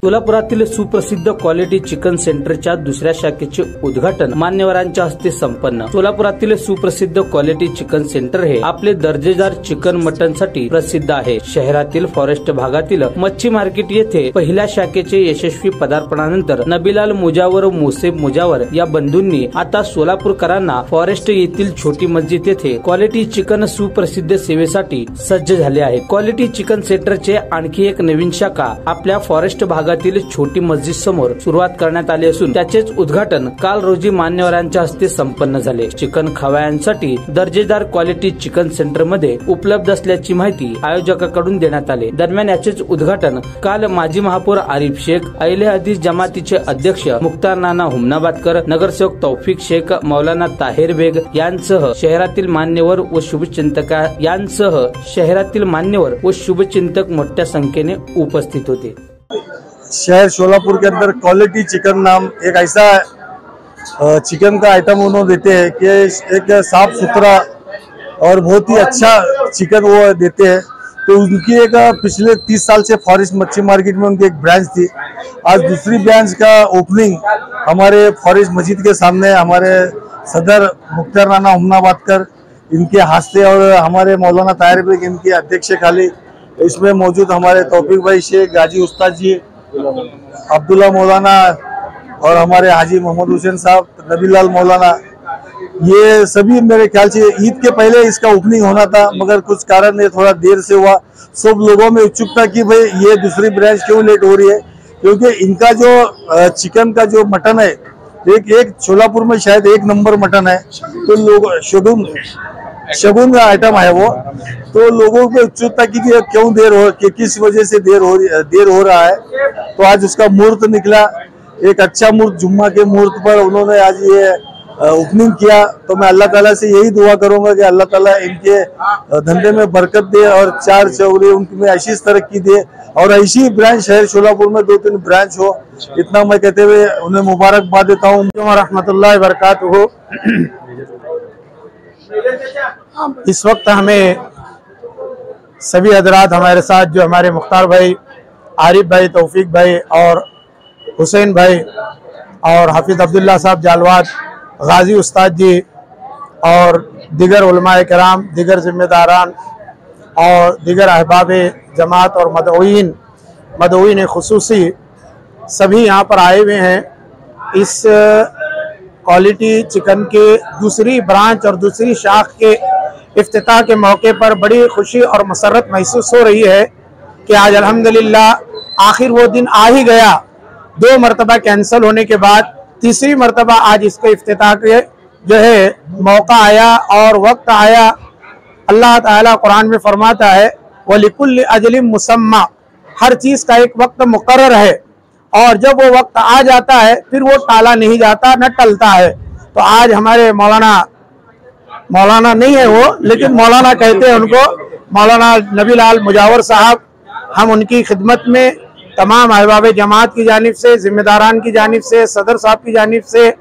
सोलापुरातील सुप्रसिद्ध quality chicken सेंटरच्या दुसऱ्या शाखेचे उद्घाटन मान्यवरांच्या हस्ते संपन्न। सोलापुरातील सुप्रसिद्ध क्वालिटी चिकन सेंटर हे आपले दर्जेदार चिकन मटन साठी प्रसिद्ध आहे। शहरातील फॉरेस्ट भागातील मच्छी मार्केट येथे पहिल्या शाखेचे यशस्वी पदार्पणानंतर नबीलाल मुजावर व मोसेब मुजावर या बंधूंनी आता सोलापूरकरांना फॉरेस्ट येथील छोटी मस्जिद येथे क्वालिटी चिकन सुप्रसिद्ध सेवेसाठी सज्ज झाले आहेत। क्वालिटी चिकन सेंटरचे आणखी एक नवीन शाखा आपल्या फॉरेस्ट भागातील छोटी मस्जिद समोर सुरुवात करण्यात आली असून त्याचेच उद्घाटन काल रोजी मान्यवरांच्या हस्ते संपन्न झाले। चिकन खवय्यांसाठी दर्जेदार क्वालिटी चिकन सेंटर मध्ये उपलब्ध असल्याची माहिती आयोजकांकडून देण्यात आली। दरम्यान याचेच उद्घाटन काल माजी महापौर आरिफ शेख, अहले हदीस जमातीचे अध्यक्ष मुख्तार नाना हुमनाबादकर, नगरसेवक तौफिक शेख, मौलाना ताहिर बेग यांसह शहरातील मान्यवर व शुभचिंतक मोठ्या संख्येने उपस्थित होते। शहर शोलापुर के अंदर क्वालिटी चिकन नाम एक ऐसा चिकन का आइटम उन्होंने देते हैं कि एक साफ सुथरा और बहुत ही अच्छा चिकन वो देते हैं। तो उनकी एक पिछले 30 साल से फॉरेस्ट मच्छी मार्केट में उनकी एक ब्रांच थी। आज दूसरी ब्रांच का ओपनिंग हमारे फॉरेस्ट मस्जिद के सामने हमारे सदर मुख्तार नाना हुमनाबादकर इनके हाथ से और हमारे मौलाना ताहिर बेग इनके अध्यक्ष खाली, इसमें मौजूद हमारे तौफिक भाई शेख, गाजी उस्ताद जी, अब्दुल्ला मौलाना और हमारे हाजी मोहम्मद हुसैन साहब, नबीलाल मौलाना, ये सभी मेरे ख्याल से ईद के पहले इसका ओपनिंग होना था, मगर कुछ कारण ये थोड़ा देर से हुआ। सब लोगों में उत्सुकता कि भाई ये दूसरी ब्रांच क्यों लेट हो रही है, क्योंकि इनका जो चिकन का जो मटन है एक शोलापुर में शायद 1 नंबर मटन है। तो लोग शगुन का आइटम है वो, तो लोगों को उत्सुकता की क्यों देर हो, कि किस वजह से देर हो रहा है। तो आज उसका मुहूर्त निकला, एक अच्छा मुहूर्त, जुम्मा के मुहूर्त पर उन्होंने आज ये ओपनिंग किया। तो मैं अल्लाह ताला से यही दुआ करूंगा कि अल्लाह ताला इनके धंधे में बरकत दे और 4 चौरे उनमें ऐसी तरक्की दे और ऐसी ब्रांच शहर शोलापुर में 2-3 ब्रांच हो। इतना मैं कहते हुए उन्हें मुबारकबाद देता हूँ। रहमतुल्लाहि व बरकातुहू। इस वक्त हमें सभी हजरात हमारे साथ, जो हमारे मुख्तार भाई, आरिफ भाई, तौफीक भाई और हुसैन भाई और हाफिज अब्दुल्ला साहब जालवाद, गाजी उस्ताद जी और दिगर उलमाए कराम, दिगर जिम्मेदारान और दिगर अहबाब जमात और मदऊइन खुसूसी सभी यहाँ पर आए हुए हैं। इस क्वालिटी चिकन के दूसरी ब्रांच और दूसरी शाख के इफ्तिताह के मौके पर बड़ी खुशी और मसरत महसूस हो रही है कि आज अल्हम्दुलिल्लाह आखिर वो दिन आ ही गया। 2 मरतबा कैंसिल होने के बाद तीसरी मरतबा आज इसके इफ्तिताह के जो है मौका आया और वक्त आया। अल्लाह ताला कुरान में फरमाता है वलिकुल्लि अजलिम मुसम्मा, हर चीज़ का एक वक्त मुकर्रर है और जब वो वक्त आ जाता है फिर वो टाला नहीं जाता, न टलता है। तो आज हमारे मौलाना नहीं है वो, लेकिन मौलाना कहते हैं उनको, मौलाना नबीलाल मुजावर साहब, हम उनकी खिदमत में तमाम अहबाब जमात की जानिब से, जिम्मेदारान की जानिब से, सदर साहब की जानिब से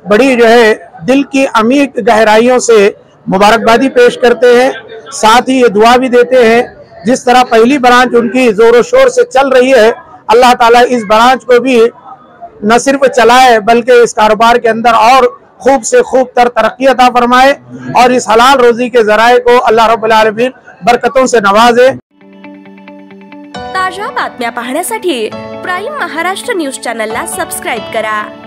बड़ी जो है दिल की अमीर गहराइयों से मुबारकबादी पेश करते हैं। साथ ही ये दुआ भी देते हैं, जिस तरह पहली ब्रांच उनकी जोरों शोर से चल रही है, अल्लाह ताला इस ब्रांच को भी न सिर्फ चलाए बल्कि इस कारोबार के अंदर और खूब से खूब तरक्की अता फरमाए और इस हलाल रोजी के जराए को अल्लाह रब्बुल आलमीन बरकतों से नवाजे। ताजा बातम्या पाहण्यासाठी प्राईम महाराष्ट्र न्यूज चॅनलला सबस्क्राइब करा।